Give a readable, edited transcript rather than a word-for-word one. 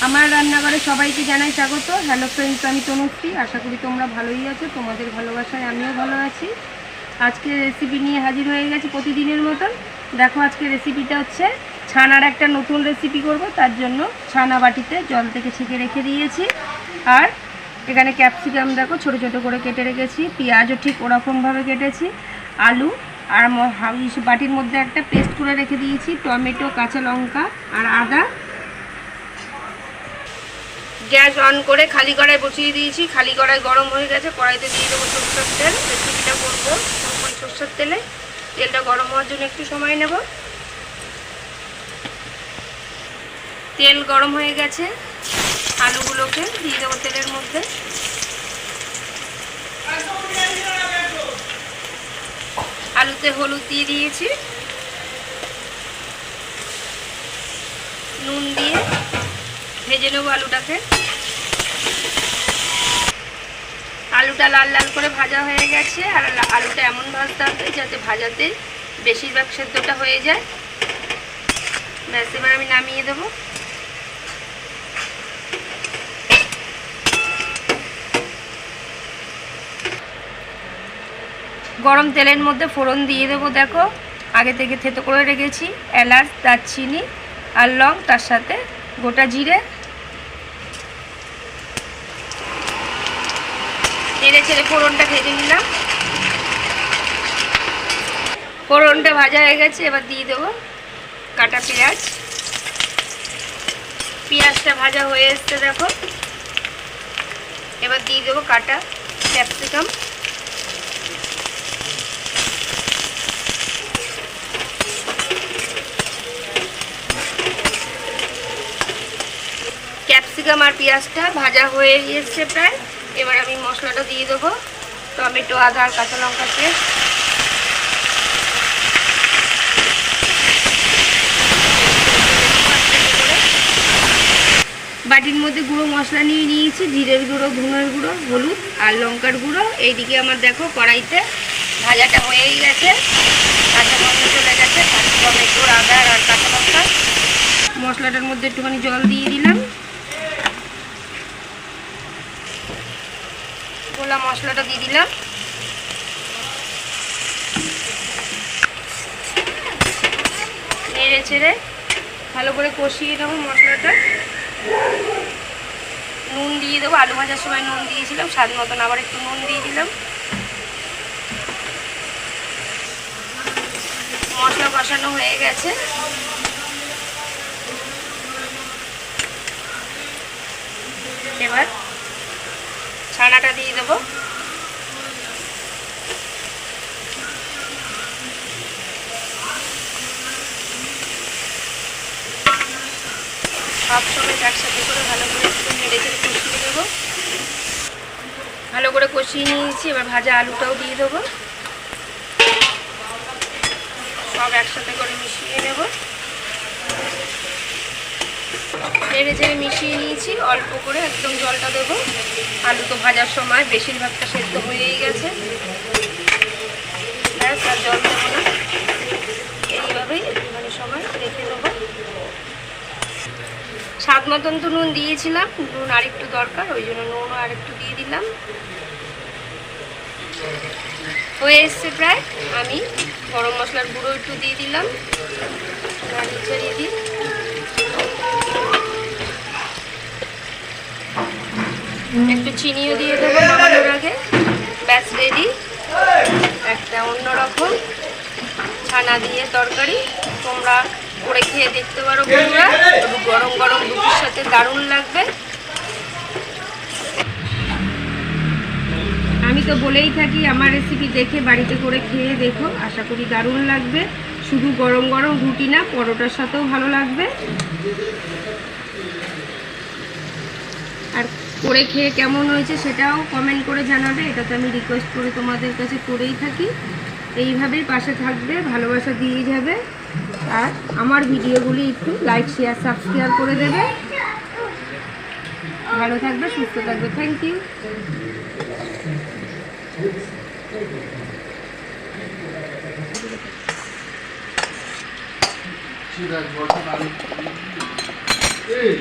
আমার রান্নাঘরে সবাইকে জানাই স্বাগত। হ্যালো ফ্রেন্ডস, আমি তনুশ্রী। আশা করি তোমরা ভালোই আছো। তোমাদের ভালোবাসায় আমিও ভালো আছি। আজকে রেসিপি নিয়ে হাজির হয়ে গেছি প্রতিদিনের মতন। দেখো, আজকে রেসিপিটা হচ্ছে ছানার একটা নতুন রেসিপি করব। তার জন্য ছানা বাটিতে জল থেকে ছেঁকে রেখে দিয়েছি। আর এখানে ক্যাপসিকাম দেখো ছোটো ছোটো করে কেটে রেখেছি। পেঁয়াজও ঠিক ওরকমভাবে কেটেছি। আলু আর বাটির মধ্যে একটা পেস্ট করে রেখে দিয়েছি। টমেটো, কাঁচা লঙ্কা আর আদা। গ্যাস অন করে খালি কড়াই বসিয়ে দিয়েছি। খালি কড়াই গরম হয়ে গেছে। কড়াইতে দিয়ে দেবো সরষের তেল। রেসিপিটা করবো পুরোপুরি সরষের তেলে। তেলটা গরম হওয়ার জন্য একটু সময় নেব। তেল গরম হয়ে গেছে। আলুগুলোকে দিয়ে দেবো তেলের মধ্যে। আলুতে হলুদ দিয়ে দিয়েছি। নুন দিয়ে ভেজে নেবো আলুটাকে। আলুটা লাল লাল করে ভাজা হয়ে গেছে। আর আলুটা এমন ভাজতে হবে যাতে ভাজাতে বেশিরভাগ সেদ্ধটা হয়ে যায়। ব্যাস, এবার আমি নামিয়ে দেবো। গরম তেলের মধ্যে ফোড়ন দিয়ে দেবো। দেখো, আগে থেকে থেতো করে রেখেছি এলাচ, দারচিনি আর লং, তার সাথে গোটা জিরে। নেড়ে ছেড়ে ফোড়নটা ভেজে নিলাম। ফোড়নটা ভাজা হয়ে গেছে। এবার দিয়ে দেবো কাটা পেঁয়াজ। পেঁয়াজটা ভাজা হয়ে এসছে দেখো। এবার দিয়ে দেবো কাটা ক্যাপসিকাম। ক্যাপসিকাম আর পেঁয়াজটা ভাজা হয়ে এসছে প্রায়। এবার আমি মশলাটা দিয়ে দেবো। টমেটো, আদা আর কাঁচা লঙ্কা পেস্ট। বাটির মধ্যে গুঁড়ো মশলা নিয়ে নিয়েছি। জিরের গুঁড়ো, ধনের গুঁড়ো, হলুদ আর লঙ্কার গুঁড়ো। এইদিকে আমার দেখো কড়াইতে ভাজাটা হয়েই গেছে। কাঁচা লঙ্কা চলে গেছে। টমেটো, আদা আর কাঁচা লঙ্কা। মশলাটার মধ্যে একটুখানি জল দিয়ে দিলাম। গোলা মশলাটা দিয়ে দিলাম। নেড়ে ছেড়ে ভালো করে কষিয়ে নেবো মশলাটা। নুন দিয়ে দেবো। আলু ভাজার সময় নুন দিয়েছিলাম, স্বাদ মতন আবার একটু নুন দিয়ে দিলাম। মশলা কষানো হয়ে গেছে। এবার ছানাটা দিয়ে দেবো। সব সময় একসাথে করে ভালো করে নেড়ে চেড়ে কষিয়ে দেবো। ভালো করে কষিয়ে নিয়েছি। এবার ভাজা আলুটাও দিয়ে দেবো। সব একসাথে করে মিশিয়ে নেব। নেড়ে চেড়ে মিশিয়ে নিয়েছি। অল্প করে একদম জলটা দেবো। আলু তো ভাজার সময় বেশিরভাগটা সেদ্ধ হয়েই গেছে। ব্যাস, আর জল দেবো না। এইভাবেই একটুখানি সময় রেখে দেবো। স্বাদ মতন তো নুন দিয়েছিলাম। নুন আরেকটু দরকার, ওই জন্য নুনও আরেকটু দিয়ে দিলাম। হয়ে এসছে প্রায়। আমি গরম মশলার গুঁড়ো একটু দিয়ে দিলাম। নাড়িয়ে চাড়িয়ে দিই। একটু চিনিও দিয়ে দেবো নামানোর আগে। ব্যাস, রেডি একটা অন্যরকম ছানা দিয়ে তরকারি। তোমরা করে খেয়ে দেখতে পারো বন্ধুরা। গরম গরম রুটির সাথে দারুণ লাগবে। আমি তো বলেই থাকি আমার রেসিপি দেখে বাড়িতে করে খেয়ে দেখো। আশা করি দারুণ লাগবে। শুধু গরম গরম রুটি না, পরোটার সাথেও ভালো লাগবে। আর করে খেয়ে কেমন হয়েছে সেটাও কমেন্ট করে জানাবে। এটা তো আমি রিকোয়েস্ট করে তোমাদের কাছে করেই থাকি। এইভাবেই পাশে থাকবে, ভালোবাসা দিয়ে যাবে। আর আমার ভিডিওগুলি একটু লাইক, শেয়ার, সাবস্ক্রাইব করে দেবে। ভালো থাকবে, সুস্থ থাকবে। Thank you. Hey!